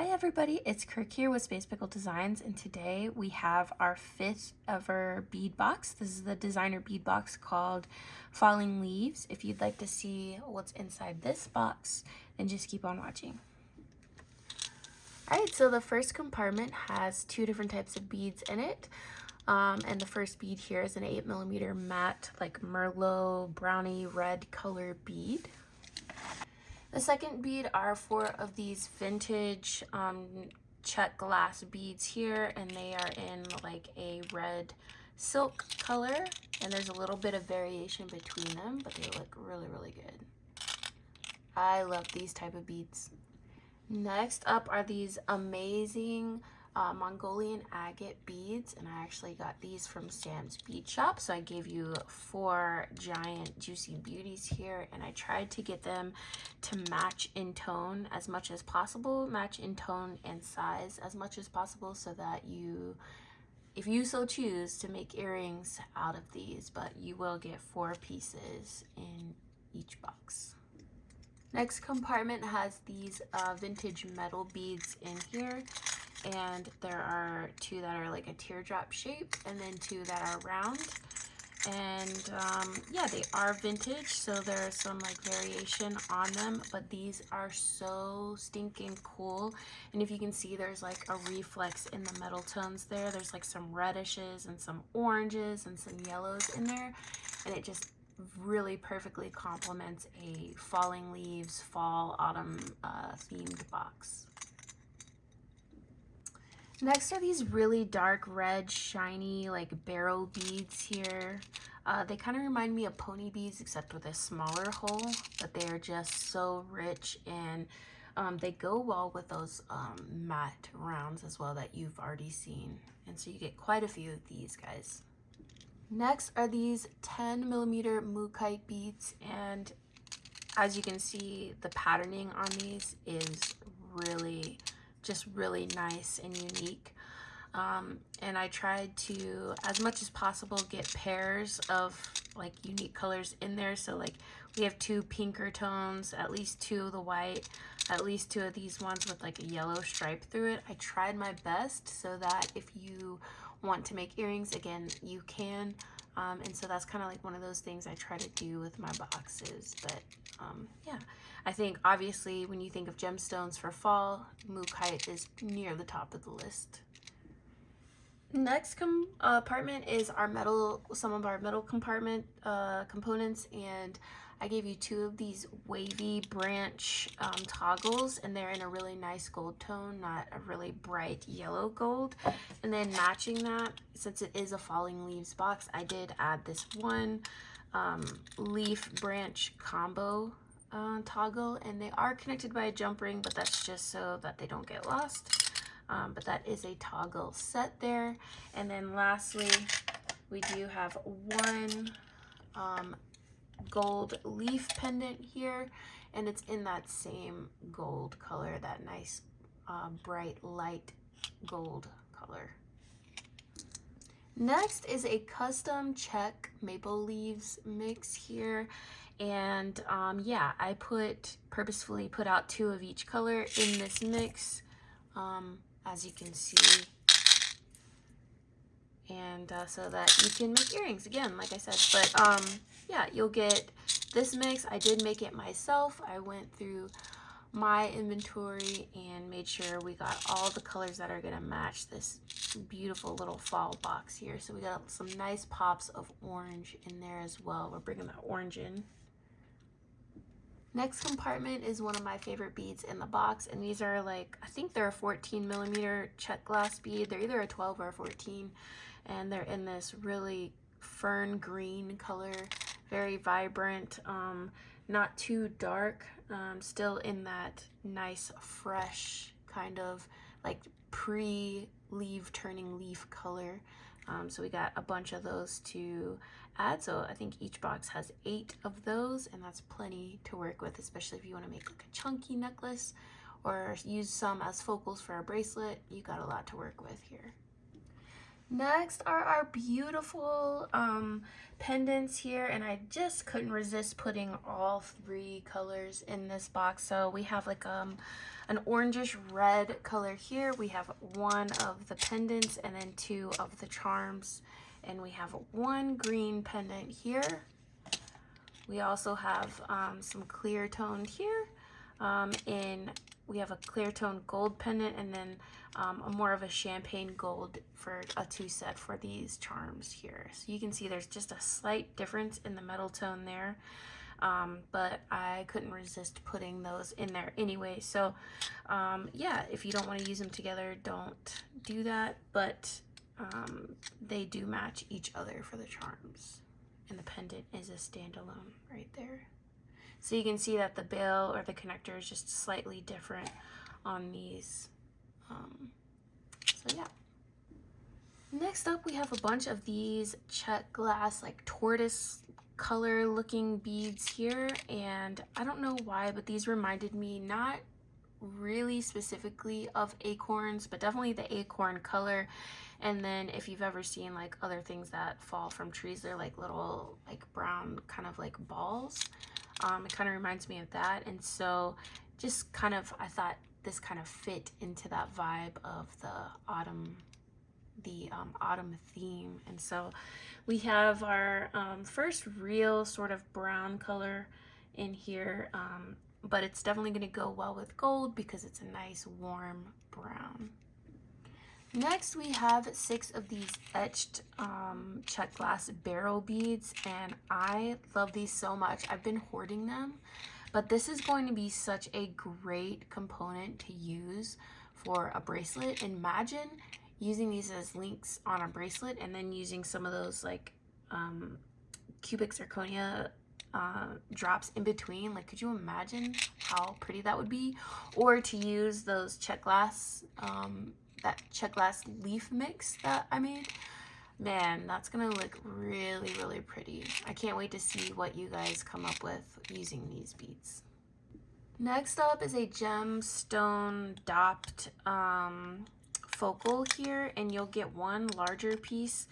Hi everybody, it's Kirk here with Space Pickle Designs, and today we have our 5th ever bead box. This is the designer bead box called Falling Leaves. If you'd like to see what's inside this box, then just keep on watching. Alright, so the first compartment has 2 different types of beads in it. And the first bead here is an 8mm matte, like Merlot brownie red color bead. The second bead are 4 of these vintage check glass beads here, and they are in like a red silk color, and there's a little bit of variation between them, but they look really, really good. I love these type of beads. Next up are these amazing Mongolian agate beads, and I actually got these from Sam's Bead Shop. So I gave you 4 giant juicy beauties here, and I tried to get them to match in tone as much as possible, match in tone and size as much as possible, so that you, if you so choose, to make earrings out of these, but you will get 4 pieces in each box. Next compartment has these vintage metal beads in here, and there are 2 that are like a teardrop shape and then 2 that are round. And yeah, they are vintage, so there's some like variation on them, but these are so stinking cool. And if you can see, there's like a reflex in the metal tones there. There's like some redishes and some oranges and some yellows in there, and it just really perfectly complements a falling leaves fall autumn themed box. Next are these really dark red shiny like barrel beads here. They kind of remind me of pony beads, except with a smaller hole, but they are just so rich, and they go well with those matte rounds as well that you've already seen, and so you get quite a few of these guys. Next are these 10mm mookaite beads, and as you can see, the patterning on these is really nice and unique. And I tried to, as much as possible, get pairs of like unique colors in there. So like we have 2 pinker tones, at least 2 of the white, at least 2 of these ones with like a yellow stripe through it. I tried my best so that if you want to make earrings, again, you can. And so that's kind of like one of those things I try to do with my boxes. But yeah, I think obviously when you think of gemstones for fall, mookaite is near the top of the list. Next compartment is our metal, some of our metal compartment components, and I gave you 2 of these wavy branch toggles, and they're in a really nice gold tone, not a really bright yellow gold. And then matching that, since it is a falling leaves box, I did add this one leaf branch combo toggle, and they are connected by a jump ring, but that's just so that they don't get lost. But that is a toggle set there. And then lastly, we do have 1 gold leaf pendant here, and it's in that same gold color, that nice bright light gold color. Next is a custom check maple leaves mix here, and yeah, I purposefully put out 2 of each color in this mix, as you can see, and so that you can make earrings again, like I said. But yeah, you'll get this mix. I did make it myself. I went through my inventory and made sure we got all the colors that are gonna match this beautiful little fall box here. So we got some nice pops of orange in there as well. We're bringing that orange in. Next compartment is one of my favorite beads in the box, and these are like, I think they're a 14mm check glass bead. They're either a 12 or a 14, and they're in this really fern green color, very vibrant, not too dark, still in that nice fresh kind of like pre-leaf turning leaf color. So we got a bunch of those to add, so I think each box has 8 of those, and that's plenty to work with, especially if you want to make like a chunky necklace or use some as focals for a bracelet. You got a lot to work with here. Next are our beautiful pendants here, and I just couldn't resist putting all 3 colors in this box. So we have like an orangish red color here. We have one of the pendants and then two of the charms. And we have one green pendant here. We also have some clear toned here. We have a clear tone gold pendant and then a more of a champagne gold for a 2 set for these charms here. So you can see there's just a slight difference in the metal tone there. But I couldn't resist putting those in there anyway. So yeah, if you don't want to use them together, don't do that. But they do match each other for the charms. And the pendant is a standalone right there. So you can see that the bail or the connector is just slightly different on these. So yeah. Next up, we have a bunch of these check glass, like tortoise color looking beads here. And I don't know why, but these reminded me not really specifically of acorns, but definitely the acorn color. And then if you've ever seen like other things that fall from trees, they're like little like brown kind of like balls. It kind of reminds me of that. And so just kind of, I thought this kind of fit into that vibe of the autumn theme. And so we have our first real sort of brown color in here, but it's definitely going to go well with gold because it's a nice warm brown. Next, we have 6 of these etched check glass barrel beads, and I love these so much. I've been hoarding them, but this is going to be such a great component to use for a bracelet. Imagine using these as links on a bracelet and then using some of those like cubic zirconia drops in between. Like, could you imagine how pretty that would be? Or to use those check glass that check glass leaf mix that I made. Man, that's gonna look really, really pretty. I can't wait to see what you guys come up with using these beads. Next up is a gemstone dopped focal here, and you'll get one larger piece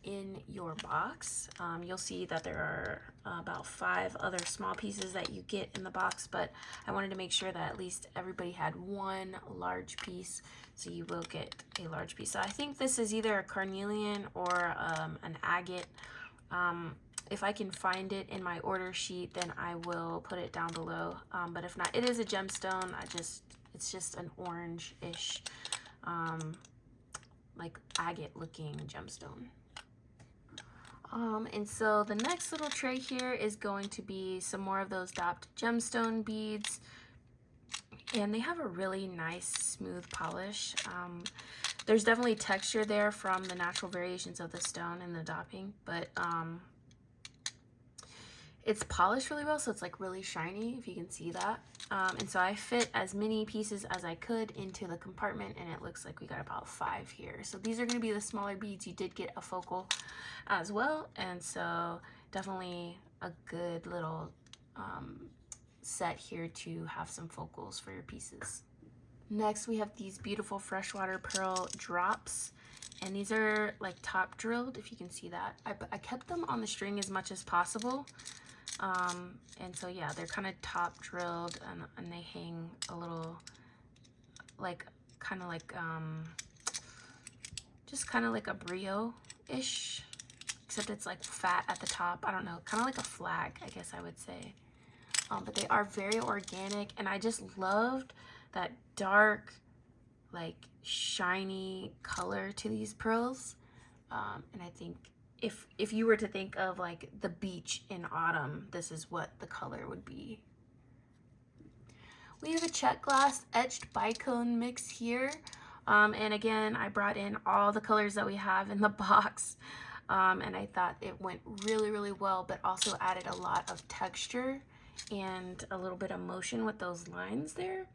in your box. You'll see that there are about 5 other small pieces that you get in the box, but I wanted to make sure that at least everybody had one large piece, so you will get a large piece. So I think this is either a carnelian or an agate. If I can find it in my order sheet, then I will put it down below, but if not, it is a gemstone. It's just an orange-ish like agate looking gemstone. And so the next little tray here is going to be some more of those dopped gemstone beads, and they have a really nice smooth polish. There's definitely texture there from the natural variations of the stone and the dopping, but it's polished really well, so it's like really shiny, if you can see that. And so I fit as many pieces as I could into the compartment, and it looks like we got about 5 here. So these are going to be the smaller beads. You did get a focal as well, and so definitely a good little set here to have some focals for your pieces. Next, we have these beautiful freshwater pearl drops, and these are like top drilled, if you can see that. I kept them on the string as much as possible. And so yeah, they're kind of top drilled, and they hang a little like kind of like just kind of like a brio-ish, except it's like fat at the top. I don't know, kind of like a flag, I guess I would say. But they are very organic, and I just loved that dark, like shiny color to these pearls. And I think if you were to think of like the beach in autumn, this is what the color would be. We have a check glass etched bicone mix here. And again, I brought in all the colors that we have in the box. And I thought it went really, really well, but also added a lot of texture and a little bit of motion with those lines there.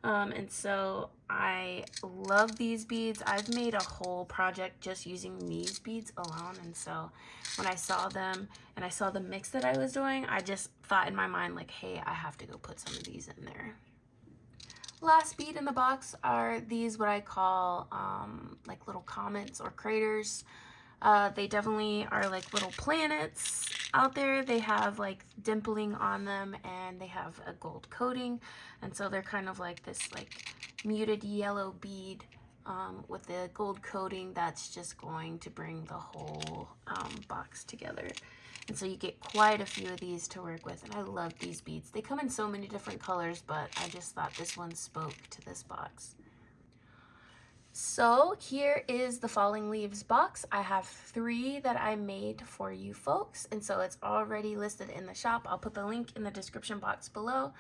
And so I love these beads. I've made a whole project just using these beads alone, and so when I saw them and I saw the mix that I was doing, I just thought in my mind like, hey, I have to go put some of these in there. Last bead in the box are these, what I call like little comets or craters. They definitely are like little planets, out there, they have like dimpling on them and they have a gold coating, and so they're kind of like this like muted yellow bead with the gold coating that's just going to bring the whole box together. And so you get quite a few of these to work with, and I love these beads. They come in so many different colors, but I just thought this one spoke to this box. So here is the Falling Leaves box. I have 3 that I made for you folks, and so it's already listed in the shop. I'll put the link in the description box below.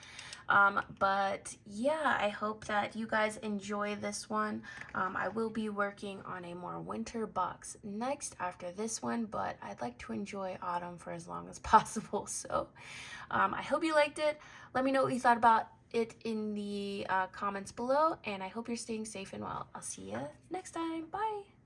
But yeah, I hope that you guys enjoy this one. I will be working on a more winter box next after this one, but I'd like to enjoy autumn for as long as possible. So I hope you liked it. Let me know what you thought about it in the comments below, and I hope you're staying safe and well. I'll see you next time. Bye.